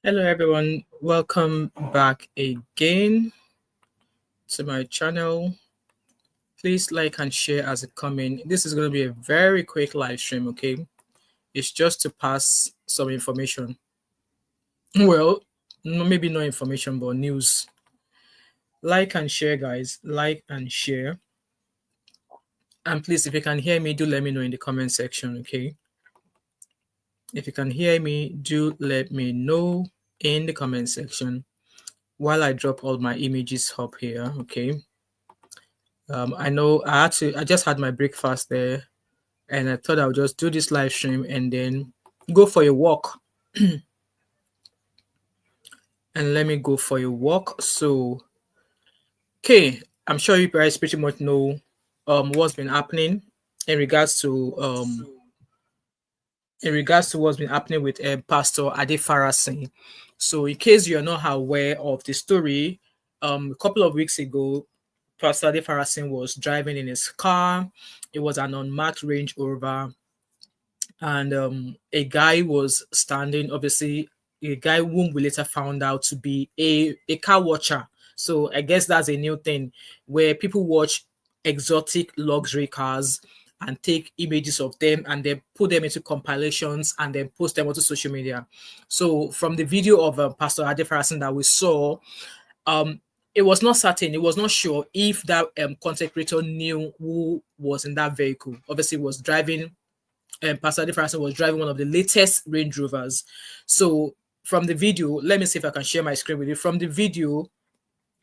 Hello everyone, welcome back again to my channel. Please like and share as it come in. This is going to be a very quick live stream, okay? It's just to pass some information. Well, maybe no information, but news. Like and share, guys. Like and share. And please, if you can hear me, do let me know in the comment section, okay? If you can hear me, do let me know in the comment section while I drop all my images up here, okay? I know I just had my breakfast there, and I thought I would just do this live stream and then go for a walk. And let me go for a walk. So, okay, I'm sure you guys pretty much know what's been happening in regards to what's been happening with Pastor Adefarasin. So, in case you're not aware of the story, a couple of weeks ago, Pastor Adefarasin was driving in his car. It was an unmarked Range Rover, and a guy was standing. Obviously, a guy whom we later found out to be a car watcher. So I guess that's a new thing where people watch exotic luxury cars and take images of them and then put them into compilations and then post them onto social media. So from the video of Pastor Adefarasin that we saw, it was not certain, it was not sure if that content creator knew who was in that vehicle. Obviously, was driving, Pastor Adefarasin was driving one of the latest Range Rovers. So from the video, let me see if I can share my screen with you. From the video,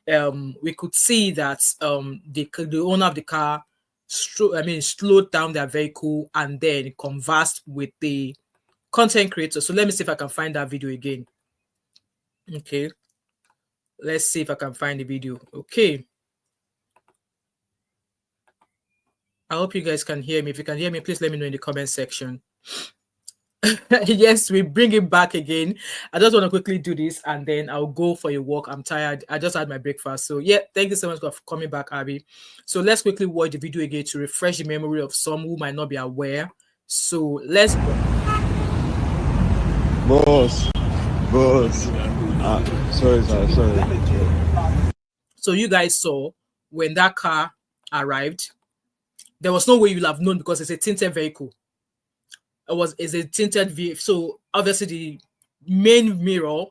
we could see that the owner of the car slowed down their vehicle and then conversed with the content creator. So let me see if I can find that video again. Okay. Let's see if I can find the video. Okay. I hope you guys can hear me. If you can hear me, please let me know in the comment section. Yes, we bring it back again. I just want to quickly do this and then I'll go for a walk. I'm tired. I just had my breakfast. So yeah, thank you so much for coming back, Abby. So let's quickly watch the video again to refresh the memory of some who might not be aware. So let's go. Boss. Sorry. So you guys saw when that car arrived, there was no way you'll have known because it's a tinted vehicle. It's a tinted vehicle. So obviously the main mirror,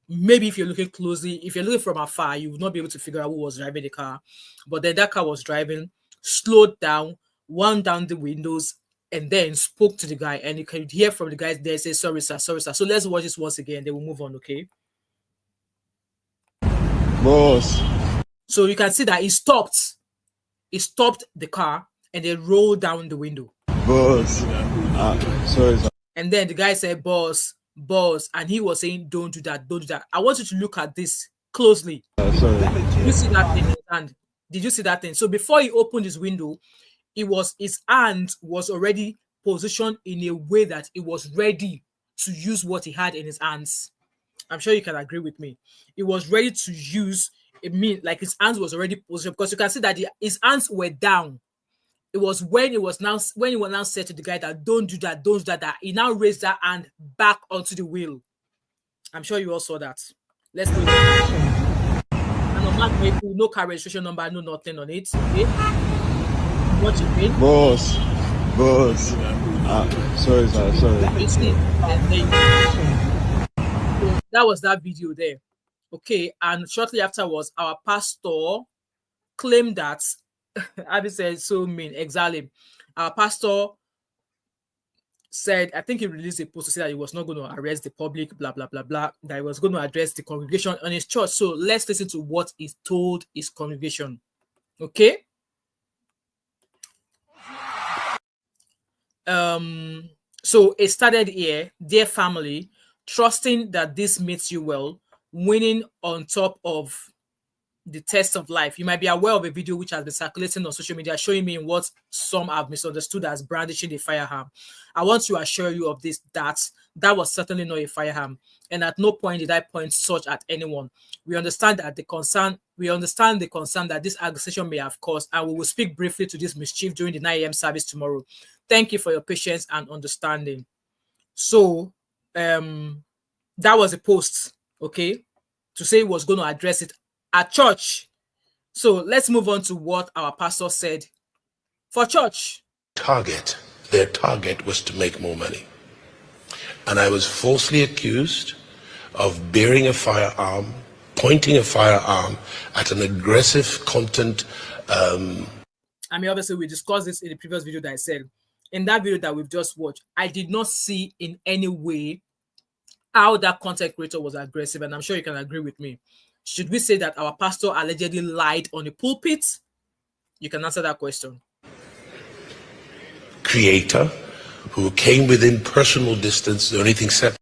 maybe if you're looking closely, if you're looking from afar, you would not be able to figure out who was driving the car. But then that car was driving, slowed down, wound down the windows, and then spoke to the guy. And you can hear from the guy there say, sorry, sir. So let's watch this once again. Then we'll move on, okay? Boss. So you can see that he stopped. He stopped the car and then rolled down the window. Boss. Sorry. And then the guy said, boss. And he was saying, don't do that. I want you to look at this closely. Sorry. Did you see that thing in his hand? Did you see that thing? So before he opened his window, his hand was already positioned in a way that it was ready to use what he had in his hands. I'm sure you can agree with me. It was ready to use. Like his hands was already positioned because you can see that his hands were down. It was when he was now said to the guy that don't do that, that he now raised that hand back onto the wheel. I'm sure you all saw that. Let's do it. And on that vehicle, no car registration number, no nothing on it. Okay. What you mean? Boss. Sorry. You see, so that was that video there. Okay, and shortly afterwards, our pastor claimed that Abby said so mean, exactly. Our pastor said, I think he released a post to say that he was not going to arrest the public, blah, blah, blah, blah, that he was going to address the congregation on his church. So let's listen to what he told his congregation. Okay? So it started here, dear family, trusting that this meets you well, winning on top of the test of life. You might be aware of a video which has been circulating on social media showing me what some have misunderstood as brandishing a firearm. I want to assure you of this, that was certainly not a firearm, and at no point did I point such at anyone. We understand the concern that this accusation may have caused, and we will speak briefly to this mischief during the 9 a.m. service tomorrow. Thank you for your patience and understanding. So that was a post okay, to say he was going to address it at church. So let's move on to what our pastor said for church. Their target was to make more money. And I was falsely accused of bearing a firearm, pointing a firearm at an aggressive content. I mean, obviously, we discussed this in the previous video that I said. In that video that we've just watched, I did not see in any way how that content creator was aggressive, and I'm sure you can agree with me. Should we say that our pastor allegedly lied on the pulpit? You can answer that question. Creator who came within personal distance, the only thing separate.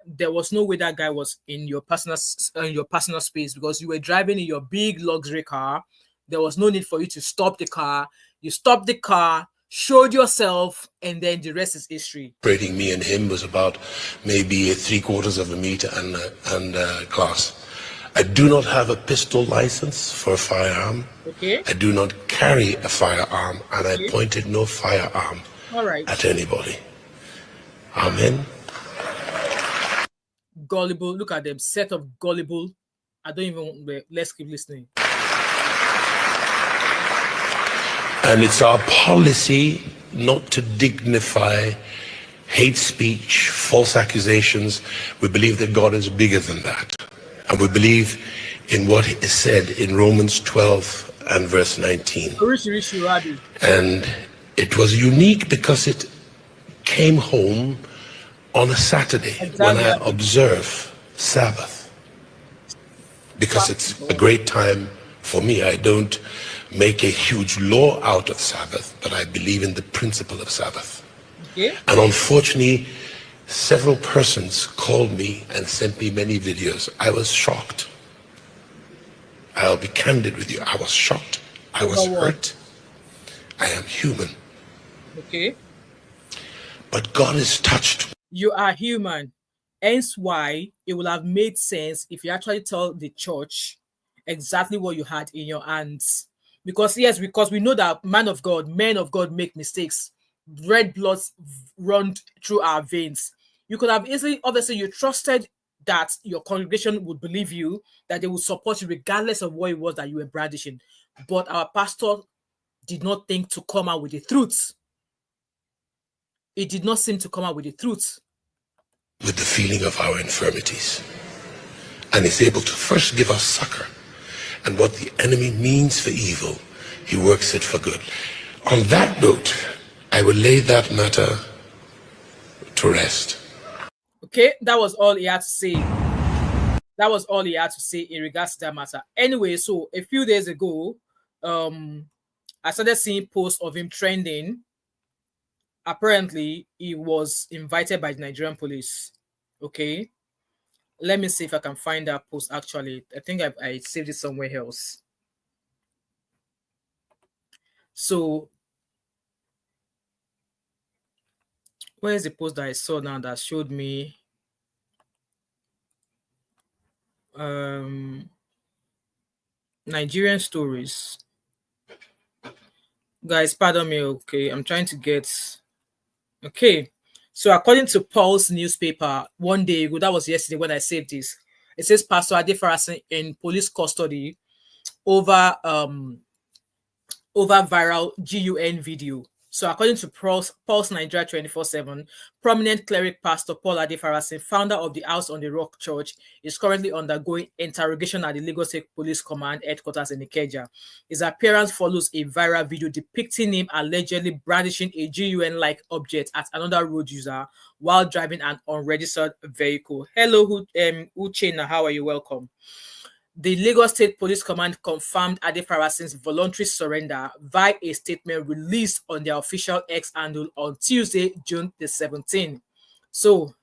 There was no way that guy was in your personal space, because you were driving in your big luxury car. There was no need for you to stop the car. You stopped the car, showed yourself, and then the rest is history. Separating me and him was about maybe 3/4 of a meter and glass. I do not have a pistol license for a firearm. Okay. I do not carry a firearm, and I pointed no firearm at anybody. Amen. Gullible. Look at them. Set of gullible. I don't even. Let's keep listening. And it's our policy not to dignify hate speech, false accusations. We believe that God is bigger than that. And we believe in what is said in Romans 12 and verse 19. And it was unique because it came home on a Saturday when I observe Sabbath. Because it's a great time for me. I don't make a huge law out of Sabbath, but I believe in the principle of Sabbath. Okay. And unfortunately, several persons called me and sent me many videos. I was shocked. I'll be candid with you. I was shocked. I was hurt. I am human. Okay. But God is touched. You are human. Hence why it would have made sense if you actually tell the church exactly what you had in your hands. Because we know that men of God make mistakes. Red blood run through our veins. You could have easily, obviously, you trusted that your congregation would believe you, that they would support you regardless of what it was that you were brandishing. But our pastor did not think to come out with the truth. It did not seem to come out with the truth. With the feeling of our infirmities. And is able to first give us succor. And what the enemy means for evil, he works it for good. On that note, I will lay that matter to rest. Okay, that was all he had to say. That was all he had to say in regards to that matter. Anyway, so a few days ago, I started seeing posts of him trending. Apparently, he was invited by the Nigerian police. Okay. Let me see if I can find that post actually. I think I saved it somewhere else. So, where is the post that I saw now that showed me Nigerian stories? Guys, pardon me, okay. I'm trying to get... Okay. So according to Paul's newspaper, one day ago, that was yesterday when I saved this, it says Pastor Adefarasin in police custody over viral GUN video. So according to Pulse Nigeria 24/7, prominent cleric Pastor Paul Adefarasin, founder of the House on the Rock Church, is currently undergoing interrogation at the Lagos State Police Command headquarters in Ikeja. His appearance follows a viral video depicting him allegedly brandishing a GUN-like object at another road user while driving an unregistered vehicle. Hello, Uchenna, how are you? Welcome. The Lagos State Police Command confirmed Adefarasin's voluntary surrender via a statement released on their official X handle on Tuesday, June the 17th. So,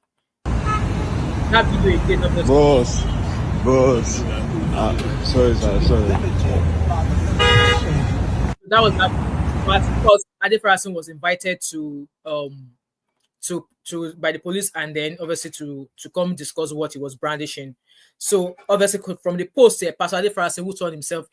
that video again. Boss. Sorry. That was because Adefarasin was invited to by the police, and then obviously to come discuss what he was brandishing. So obviously from the post here, Pastor Adefarasin, who turned himself,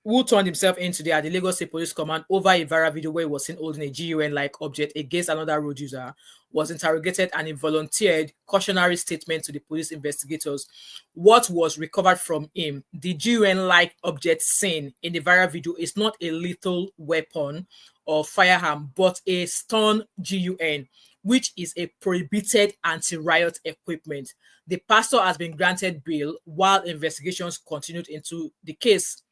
who turned himself in today at the Lagos State Police Command over a viral video where he was seen holding a GUN-like object against another road user, was interrogated and he volunteered cautionary statement to the police investigators. What was recovered from him, the GUN-like object seen in the viral video, is not a lethal weapon or firearm, but a stun GUN, which is a prohibited anti-riot equipment. The pastor has been granted bail while investigations continued into the case.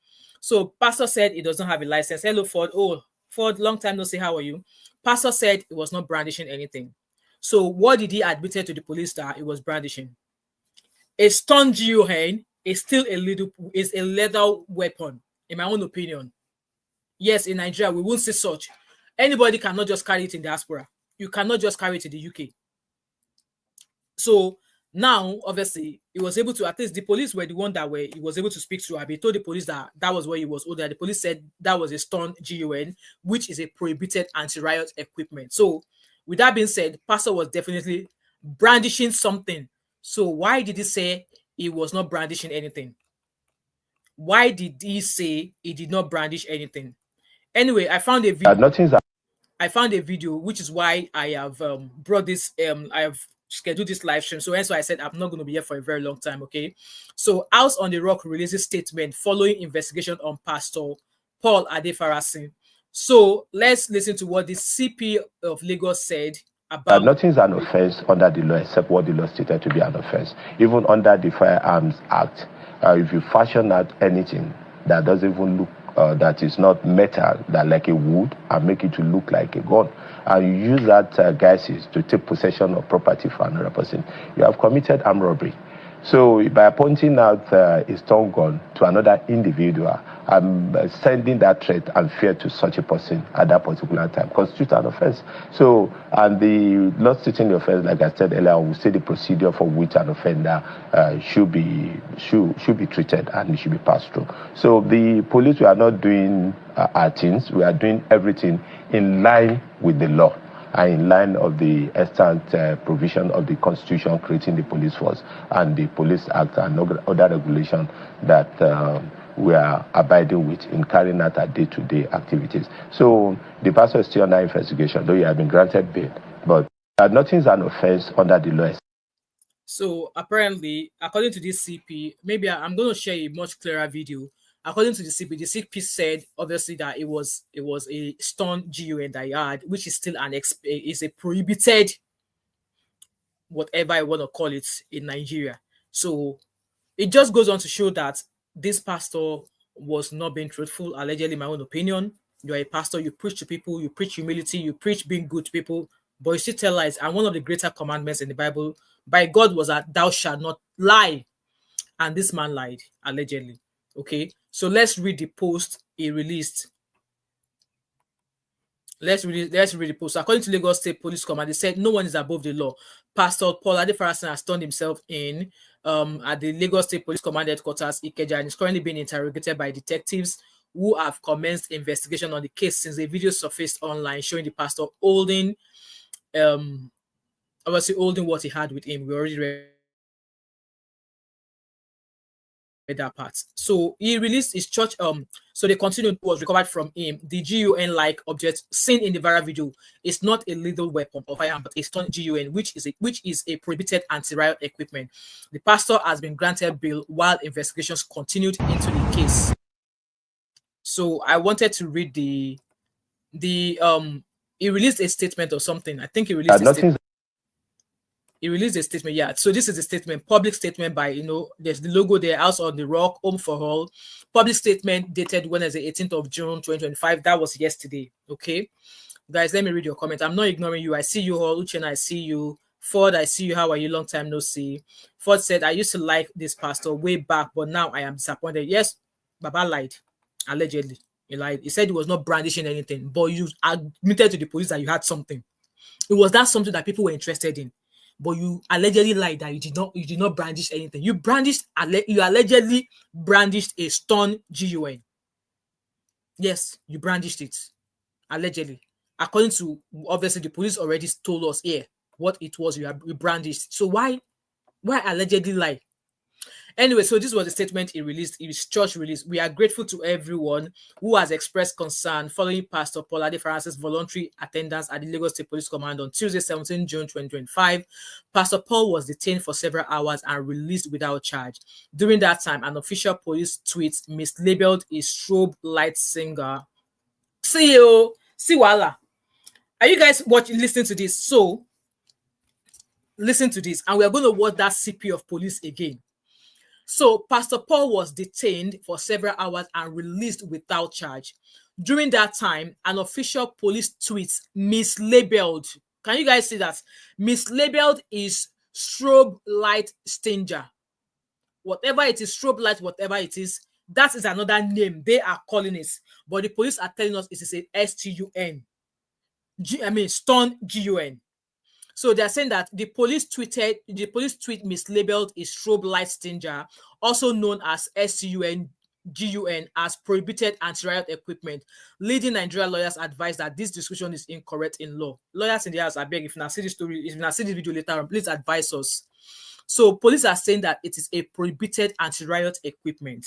So pastor said he does not have a license. Hello, Ford. Oh, Ford, long time no say. How are you? Pastor said he was not brandishing anything. So what did he admit to the police that he was brandishing? A stun GUN is still a lethal weapon, in my own opinion. Yes, in Nigeria, we won't say such. Anybody cannot just carry it in diaspora. You cannot just carry it in the UK. So now, obviously, he was able to, at least the police were the one that he was able to speak to. He told the police that was where he was older. The police said that was a stun GUN, which is a prohibited anti-riot equipment. So with that being said, pastor was definitely brandishing something. So why did he say he was not brandishing anything? Why did he say he did not brandish anything? Anyway, I found a video. I found a video, which is why I have brought this. I have scheduled this live stream. So that's why I said I'm not going to be here for a very long time. Okay. So House on the Rock releases statement following investigation on Pastor Paul Adefarasin. So let's listen to what the CP of Lagos said about. Nothing is an offense under the law except what the law stated to be an offense. Even under the Firearms Act, if you fashion out anything that doesn't even look that is not metal, that like a wood, and make it to look like a gun, and you use that guises to take possession of property for another person, you have committed armed robbery. So by pointing out a stun gun to another individual, sending that threat and fear to such a person at that particular time constitutes an offense. So, and the law stating the offense, like I said earlier, will say the procedure for which an offender should be treated and it should be passed through. So the police, we are not doing our things. We are doing everything in line with the law and in line of the extant provision of the Constitution creating the police force and the Police Act and other regulation that we are abiding with in carrying out our day-to-day activities. So the pastor is still under investigation, though he has been granted bail, but nothing is an offense under the law. So apparently, according to this CP, maybe I'm going to share a much clearer video. According to the CP said obviously that it was a stun GUN that he had, which is still is a prohibited, whatever I want to call it, in Nigeria. So it just goes on to show that this pastor was not being truthful, allegedly, in my own opinion. You're a pastor, you preach to people, you preach humility, you preach being good to people, but you still tell lies. And one of the greater commandments in the Bible by God was that thou shalt not lie. And this man lied, allegedly. Okay, so let's read the post he released. Let's read the post. According to Lagos State Police Command, they said no one is above the law. Pastor Paul Adefarasin has turned himself in at the Lagos State Police Command headquarters, Ikeja, and is currently being interrogated by detectives who have commenced investigation on the case since a video surfaced online showing the pastor holding, obviously holding what he had with him. We already read that part. So he released his church. So the continued was recovered from him. The GUN-like object seen in the viral video is not a lethal weapon or firearm, but a stun GUN, which is a prohibited anti-riot equipment. The pastor has been granted bail while investigations continued into the case. So I wanted to read he released a statement or something. I think he released a statement. He released a statement. Yeah. So this is a statement, public statement by, there's the logo there, House on the Rock, Home for All. Public statement dated Wednesday, 18th of June, 2025. That was yesterday. Okay. Guys, let me read your comment. I'm not ignoring you. I see you all. Uchenna, I see you. Ford, I see you. How are you? Long time no see. Ford said, I used to like this pastor way back, but now I am disappointed. Yes, Baba lied. Allegedly. He lied. He said he was not brandishing anything, but you admitted to the police that you had something. It was that something that people were interested in. But you allegedly lied that you did not brandish anything. You allegedly brandished a stun GUN. Yes, you brandished it. Allegedly. According to, obviously, the police already told us here what it was you brandished. So why allegedly lie? Anyway, so this was the statement he released. His church released. We are grateful to everyone who has expressed concern following Pastor Paul Adefarasin's voluntary attendance at the Lagos State Police Command on Tuesday, 17 June 2025. Pastor Paul was detained for several hours and released without charge. During that time, an official police tweet mislabeled a strobe light singer. See wala. Are you guys listening to this? So listen to this, and we are going to watch that CP of police again. So Pastor Paul was detained for several hours and released without charge. During that time, an official police tweet mislabeled. Can you guys see that? Mislabeled is strobe light stinger. Whatever it is, strobe light, whatever it is, that is another name they are calling it. But the police are telling us it is a STUN. Stun GUN. So they're saying that the police tweet mislabeled a strobe light stinger, also known as STUN GUN, as prohibited anti-riot equipment. Leading Nigerian lawyers advise that this description is incorrect in law. Lawyers in the house, I beg, if you not see this story, if you not see this video later on, please advise us. So police are saying that it is a prohibited anti-riot equipment,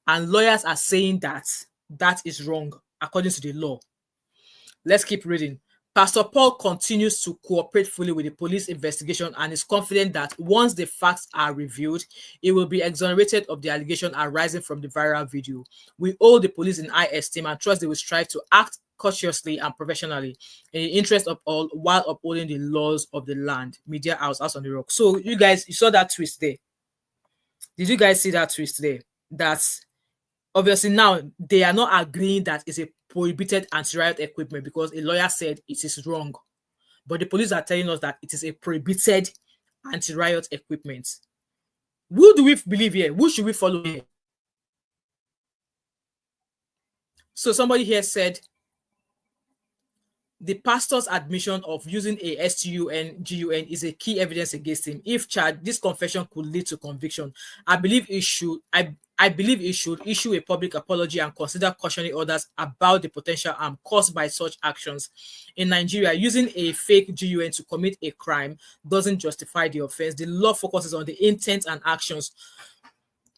and lawyers are saying that that is wrong according to the law. Let's keep reading. Pastor Paul continues to cooperate fully with the police investigation and is confident that once the facts are revealed, he will be exonerated of the allegation arising from the viral video. We hold the police in high esteem and trust they will strive to act cautiously and professionally in the interest of all while upholding the laws of the land. Media House on the Rock. So you guys, you saw that twist there. Did you guys see that twist there? That's obviously now they are not agreeing that it's a prohibited anti-riot equipment because a lawyer said it is wrong. But the police are telling us that it is a prohibited anti-riot equipment. Who do we believe here? Who should we follow here? So somebody here said the pastor's admission of using a STUN GUN is a key evidence against him. If charged, this confession could lead to conviction. I believe it should. I believe it should issue a public apology and consider cautioning others about the potential harm caused by such actions. In Nigeria, using a fake GUN to commit a crime doesn't justify the offense. The law focuses on the intent and actions,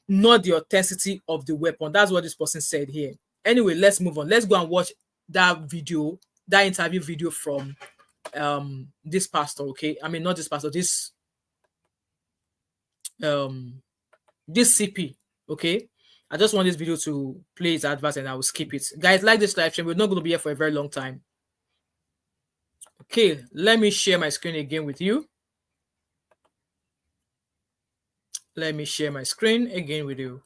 not the authenticity of the weapon. That's what this person said here. Anyway, let's move on. Let's go and watch that video, that interview video from this pastor, okay? I mean, not this pastor, this CP, okay? I just want this video to play its advert and I will skip it. Guys, like this live stream. We're not going to be here for a very long time. Okay, let me share my screen again with you. Let me share my screen again with you.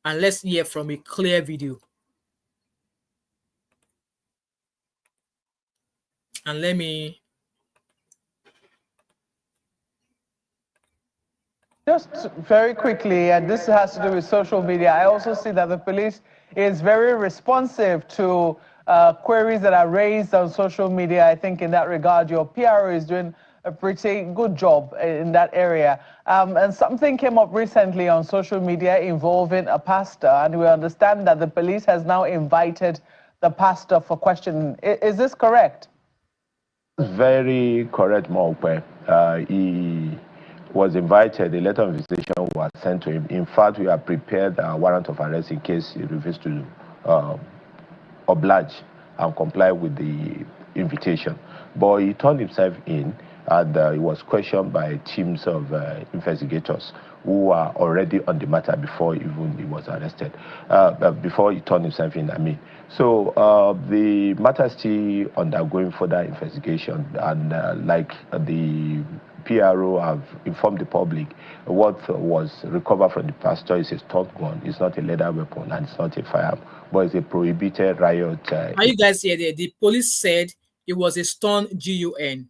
And let's hear from a clear video. And let me just very quickly, and this has to do with social media. I also see that the police is very responsive to queries that are raised on social media. I think in that regard, your PRO is doing a pretty good job in that area. And something came up recently on social media involving a pastor, and we understand that the police has now invited the pastor for questioning. Is this correct? Very correct, Mokwe. He was invited, a letter of invitation was sent to him. In fact, we have prepared a warrant of arrest in case he refuses to oblige and comply with the invitation. But he turned himself in, and he was questioned by teams of investigators who are already on the matter before even he was arrested, before he turned himself in, I mean. So the matter is still undergoing further investigation, and like the PRO have informed the public, what was recovered from the pastor is a stun gun. It's not a leather weapon and it's not a firearm, but it's a prohibited riot. Are you guys here? The police said it was a stun GUN.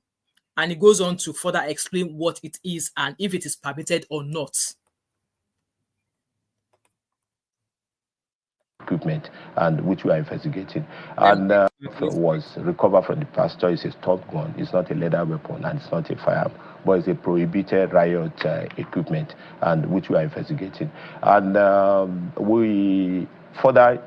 And it goes on to further explain what it is and if it is permitted or not. Equipment, and which we are investigating. And was recovered from the pastor is a stun gun. It's not a leather weapon and it's not a firearm, but it's a prohibited riot equipment, and which we are investigating. And we further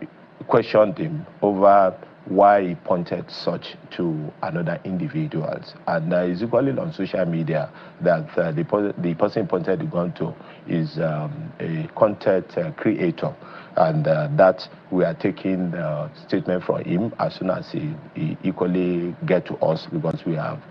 questioned him over why he pointed such to another individuals. And it's equally on social media that the person pointed the gun to is a content creator, and that we are taking the statement from him as soon as he equally get to us, because we have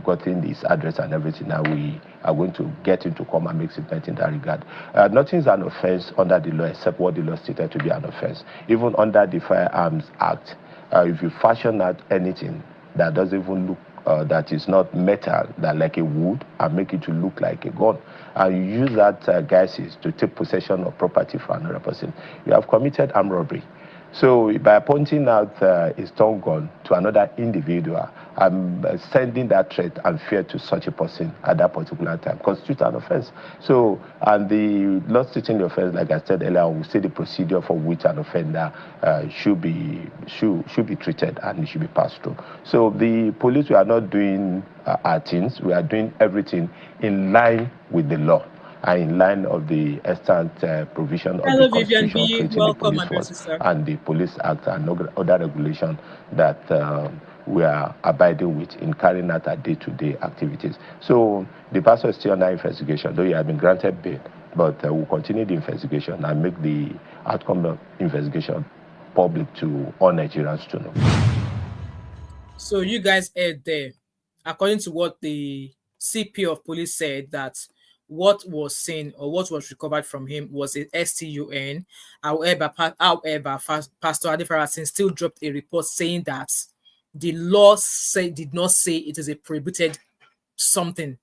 gotten his address and everything. Now we are going to get him to come and make statement in that regard. Nothing is an offense under the law except what the law stated to be an offense. Even under the Firearms Act, if you fashion out anything that doesn't even look, that is not metal, that like a wood, and make it to look like a gun, and you use that guises to take possession of property for another person, you have committed armed robbery. So by pointing out a stun gun to another individual, I'm sending that threat and fear to such a person at that particular time constitutes an offense. So, and the law stating the offense, like I said earlier, we say the procedure for which an offender should be treated and it should be passed through. So the police, we are not doing our things, we are doing everything in line with the law and in line of the extant provision of Hello, the Vivian Constitution B. creating the Welcome, police and force sister. and the Police Act and other regulation that we are abiding with in carrying out our day-to-day activities. So the pastor is still under investigation, though he has been granted bail, but we'll continue the investigation and make the outcome of investigation public to all Nigerians to know. So you guys heard there, according to what the CP of police said, that what was seen or what was recovered from him was a STUN. However, Pastor Adefarasin still dropped a report saying that the law did not say it is a prohibited something.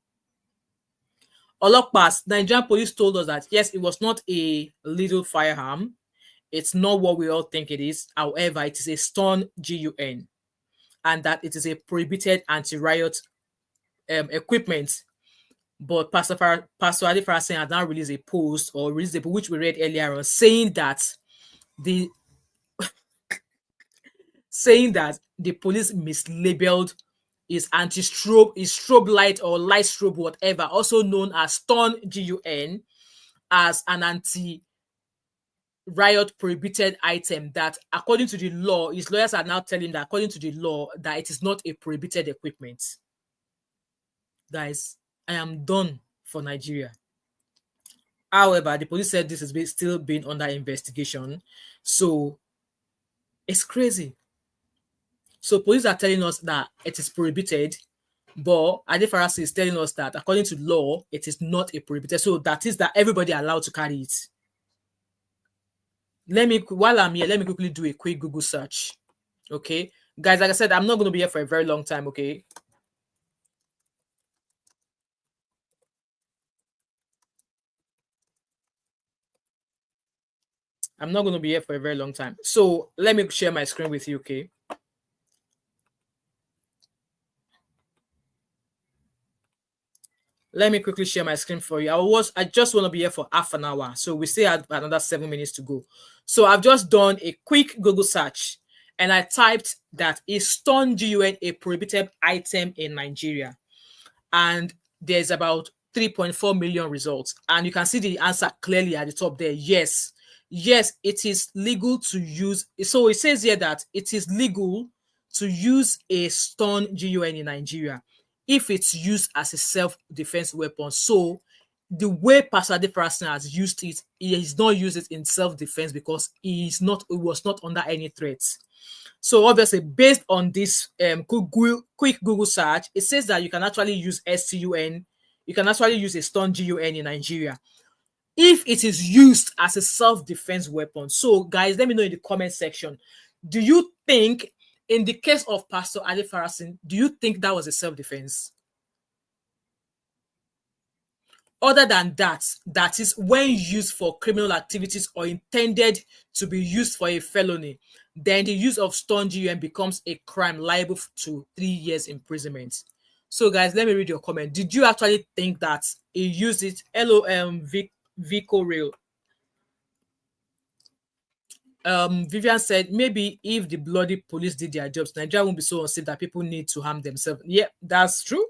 Olopas, Nigerian police told us that yes, it was not a little firearm. It's not what we all think it is. However, it is a stun GUN, and that it is a prohibited anti-riot equipment. But Pastor Adefarasin had now released a post, or released a post, which we read earlier on, saying that the police mislabeled is strobe light or light strobe, whatever, also known as stun GUN, as an anti-riot prohibited item. That according to the law, his lawyers are now telling that according to the law that it is not a prohibited equipment. Guys, I am done for Nigeria. However, the police said this is still being under investigation, so it's crazy. So police are telling us that it is prohibited, but Adefarasin is telling us that according to law, it is not a prohibited. So that is that everybody allowed to carry it. While I'm here, let me quickly do a quick Google search. Okay, guys, like I said, I'm not going to be here for a very long time. Okay. I'm not going to be here for a very long time. So let me share my screen with you, okay? Let me quickly share my screen for you. I just want to be here for half an hour. So we still have another 7 minutes to go. So I've just done a quick Google search and I typed that is stun GUN a prohibited item in Nigeria? And there's about 3.4 million results. And you can see the answer clearly at the top there. Yes, it is legal to use. So it says here that it is legal to use a stun GUN in Nigeria if it's used as a self-defense weapon. So the way Pastor Adefarasin has used it, he has not used it in self-defense because it was not under any threat. So obviously, based on this quick Google search, it says that you can actually use STUN, you can actually use a stun GUN in Nigeria if it is used as a self-defense weapon. So guys, let me know in the comment section, do you think in the case of Pastor Adefarasin, do you think that was a self-defense? Other than that, that is when used for criminal activities or intended to be used for a felony, then the use of stun GUN becomes a crime liable to 3 years imprisonment. So guys, let me read your comment. Did you actually think that he used it? Hello, Vico Real. Vivian said, maybe if the bloody police did their jobs, Nigeria won't be so unsafe that people need to harm themselves. Yeah, that's true.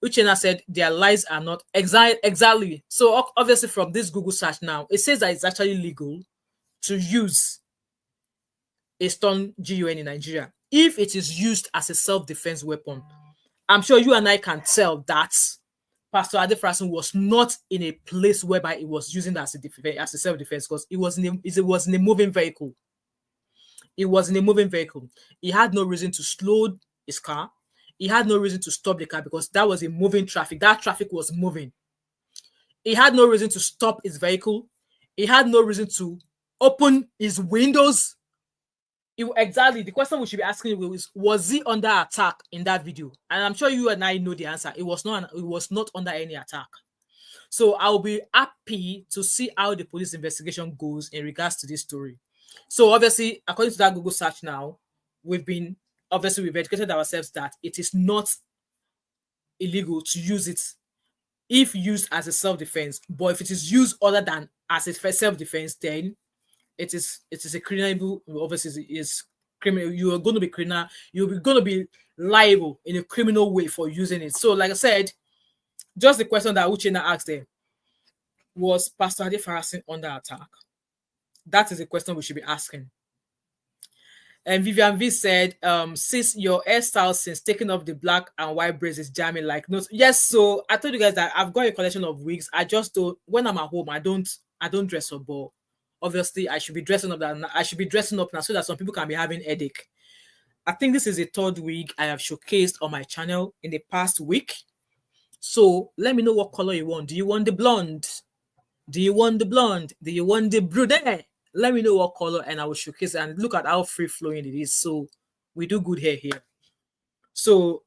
Uchenna said their lies are not exactly. So obviously from this Google search now, it says that it's actually legal to use a stun gun in Nigeria. If it is used as a self-defense weapon, I'm sure you and I can tell that Pastor Adefarasin was not in a place whereby he was using that as a self-defense, because it was in a moving vehicle. It was in a moving vehicle. He had no reason to slow his car. He had no reason to stop the car because that was a moving traffic. That traffic was moving. He had no reason to stop his vehicle. He had no reason to open his windows. Exactly. The question we should be asking is, was he under attack in that video? And I'm sure you and I know the answer. It was not under any attack. So I'll be happy to see how the police investigation goes in regards to this story. So obviously, according to that Google search now, we've educated ourselves that it is not illegal to use it if used as a self-defense. But if it is used other than as a self-defense, then it is a criminal. Obviously, is criminal. You are going to be criminal. You're going to be liable in a criminal way for using it. So, like I said, just the question that Uchenna asked there, was Pastor Adefarasin under attack? That is a question we should be asking. And Vivian V said, sis, your hairstyle since taking off the black and white braids is jamming like no. Yes, so I told you guys that I've got a collection of wigs. I just don't, when I'm at home, I don't dress up, but obviously I should be dressing up now so that some people can be having headache. I think this is the third wig I have showcased on my channel in the past week. So let me know what color you want. Do you want the blonde? Do you want the blonde? Do you want the brunette? Let me know what color and I will showcase it. And look at how free flowing it is. So we do good hair here. So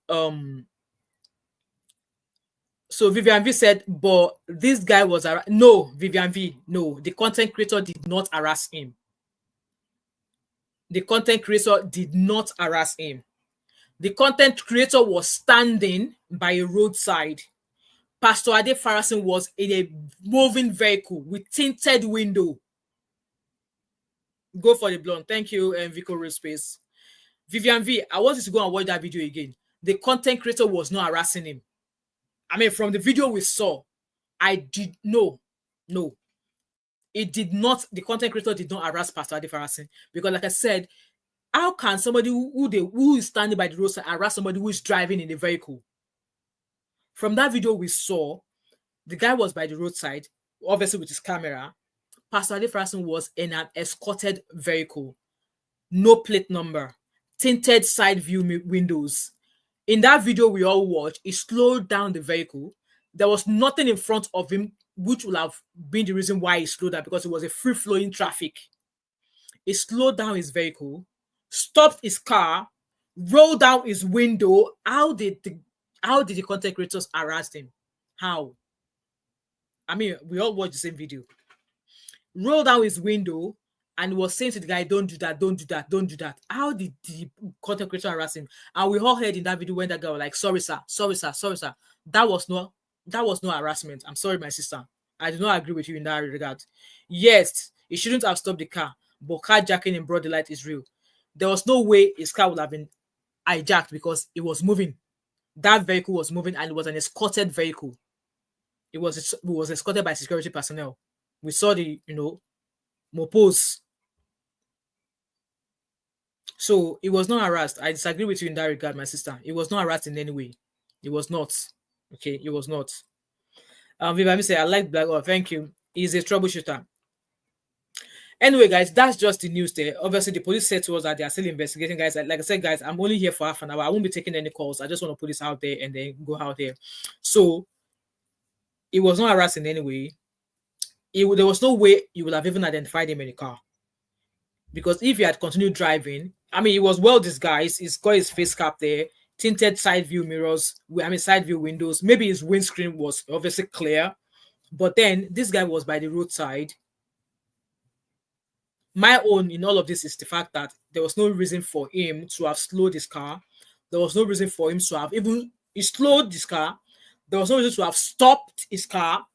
Vivian V said, but this guy was no, Vivian V, no, the content creator did not harass him. The content creator did not harass him. The content creator was standing by a roadside. Pastor Adefarasin was in a moving vehicle with tinted window. Go for the blonde. Thank you, Vico Real Space. Vivian V, I want you to go and watch that video again. The content creator was not harassing him. I mean, from the video we saw, no. It did not, the content creator did not harass Pastor Adefarasin, because like I said, how can somebody who is standing by the roadside harass somebody who is driving in the vehicle? From that video we saw, the guy was by the roadside, obviously with his camera. Pastor Adefarasin was in an escorted vehicle, no plate number, tinted side view windows. In that video we all watched, he slowed down the vehicle. There was nothing in front of him, which would have been the reason why he slowed down, because it was a free-flowing traffic. He slowed down his vehicle, stopped his car, rolled down his window. How did the content creators harass him? How? I mean, we all watched the same video. Rolled down his window and was saying to the guy, don't do that, don't do that, don't do that. How did the content creator harass him? And we all heard in that video when that guy was like, sorry, sir, sorry, sir, sorry, sir. That was no harassment. I'm sorry, my sister. I do not agree with you in that regard. Yes, he shouldn't have stopped the car, but carjacking in broad daylight is real. There was no way his car would have been hijacked because it was moving. That vehicle was moving and it was an escorted vehicle. It was escorted by security personnel. We saw the, mopos. So it was not harassed. I disagree with you in that regard, my sister. It was not harassed in any way. It was not. Okay, it was not. Vivian say, I like Black. Oh, thank you. He's a troubleshooter. Anyway, guys, that's just the news there. Obviously, the police said to us that they are still investigating, guys. Like I said, guys, I'm only here for half an hour. I won't be taking any calls. I just want to put this out there and then go out there. So it was not harassed in any way. There was no way you would have even identified him in the car. Because if he had continued driving, I mean, he was well disguised. He's got his face cap there, tinted side view mirrors, side view windows. Maybe his windscreen was obviously clear. But then this guy was by the roadside. My own in all of this is the fact that there was no reason for him to have slowed his car. There was no reason for him to have he slowed his car. There was no reason to have stopped his car.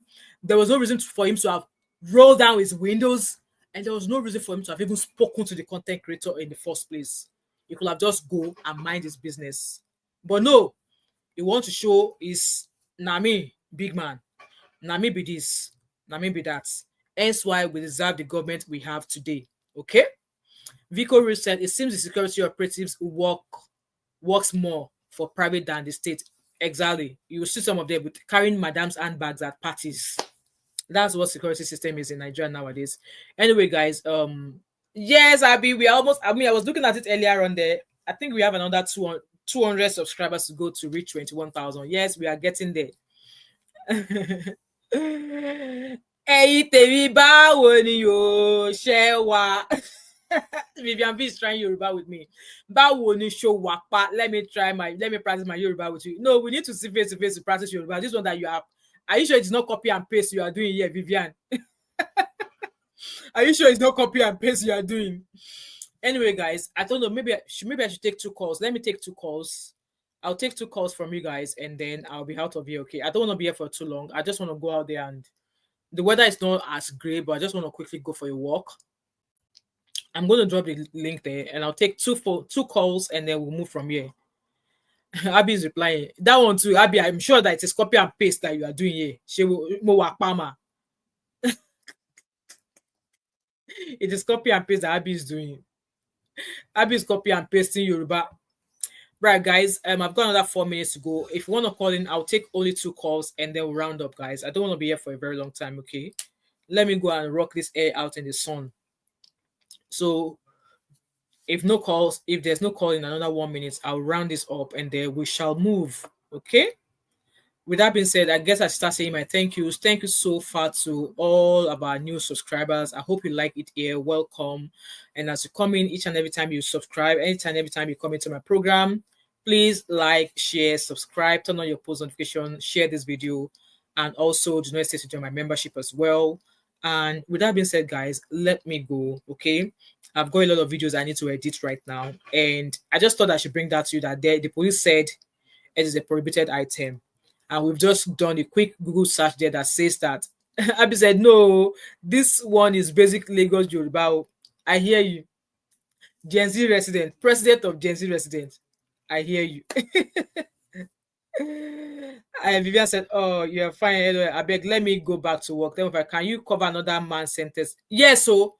There was no reason for him to have rolled down his windows. And there was no reason for him to have even spoken to the content creator in the first place. He could have just go and mind his business. But no, he wants to show his Nami, big man. Nami be this, Nami be that. Hence why we deserve the government we have today. Okay? Vico Rich said, it seems the security operatives works more for private than the state. Exactly. You will see some of them with carrying madam's handbags at parties. That's what security system is in Nigeria nowadays. Anyway, guys, yes, Abby, I was looking at it earlier on there. I think we have another 200 subscribers to go to reach 21,000. Yes, we are getting there. Hey, tèmi báwo ni o ṣe wà? Vivian B is trying Yoruba with me. Báwo ni ṣo wà pa? Let me practice my Yoruba with you. No, we need to see face to face to practice Yoruba. This one that you have. Are you sure it's not copy and paste you are doing here, Vivian? Are you sure it's not copy and paste you are doing? Anyway, guys, I don't know. Maybe I should take 2 calls. Let me take 2 calls. I'll take 2 calls from you guys, and then I'll be out of here. Okay, I don't want to be here for too long. I just want to go out there, and the weather is not as great, but I just want to quickly go for a walk. I'm going to drop the link there, and I'll take 2 calls, and then we'll move from here. Abby is replying. That one too, Abby. I'm sure that it is copy and paste that you are doing here. It is copy and paste that Abby is doing. Abby is copy and pasting Yoruba. Right, guys. I've got another 4 minutes to go. If you want to call in, I'll take only 2 calls and then we'll round up, guys. I don't want to be here for a very long time. Okay, let me go and rock this air out in the sun. So, if there's no call in another 1 minute, I'll round this up and then we shall move. Okay. With that being said, I guess I start saying my thank yous. Thank you so far to all of our new subscribers. I hope you like it here. Welcome. And as you come in each and every time you subscribe, every time you come into my program, please like, share, subscribe, turn on your post notification, share this video, and also do not hesitate to join my membership as well. And with that being said, guys, let me go. Okay. I've got a lot of videos I need to edit right now. And I just thought I should bring that to you that the police said it is a prohibited item. And we've just done a quick Google search there that says that. Abby said, no, this one is basically Lagos Yoruba. I hear you. Gen Z resident, president of Gen Z resident. I hear you. And Vivian said, oh, you're fine. Anyway, I beg, let me go back to work. Then can you cover another man's sentence? Yes, so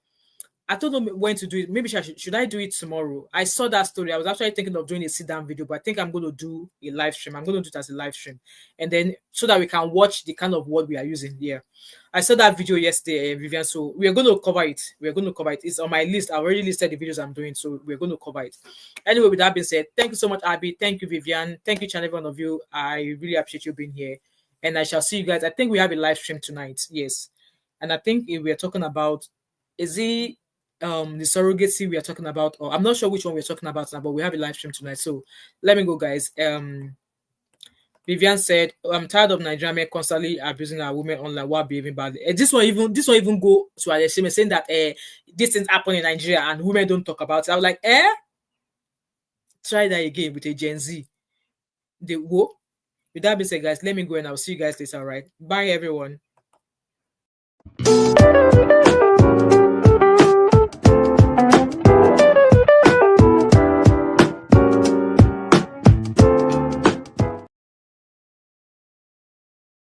I don't know when to do it. Maybe should I do it tomorrow? I saw that story. I was actually thinking of doing a sit-down video, but I think I'm going to do a live stream. I'm going to do it as a live stream. And then so that we can watch the kind of word we are using here. I saw that video yesterday, Vivian. So we're going to cover it. It's on my list. I already listed the videos I'm doing. So we're going to cover it. Anyway, with that being said, thank you so much, Abby. Thank you, Vivian. Thank you, each and every one of you. I really appreciate you being here. And I shall see you guys. I think we have a live stream tonight. Yes. And I think we're talking about, is it the surrogacy we are talking about, or I'm not sure which one we're talking about now, but we have a live stream tonight. So let me go, guys. Vivian said, I'm tired of Nigerian men constantly abusing our women online while behaving badly. This one even go to Adesime saying that this things happen in Nigeria and women don't talk about it. I was like, try that again with a Gen Z. With that being said, guys, let me go and I'll see you guys later. All right, bye everyone.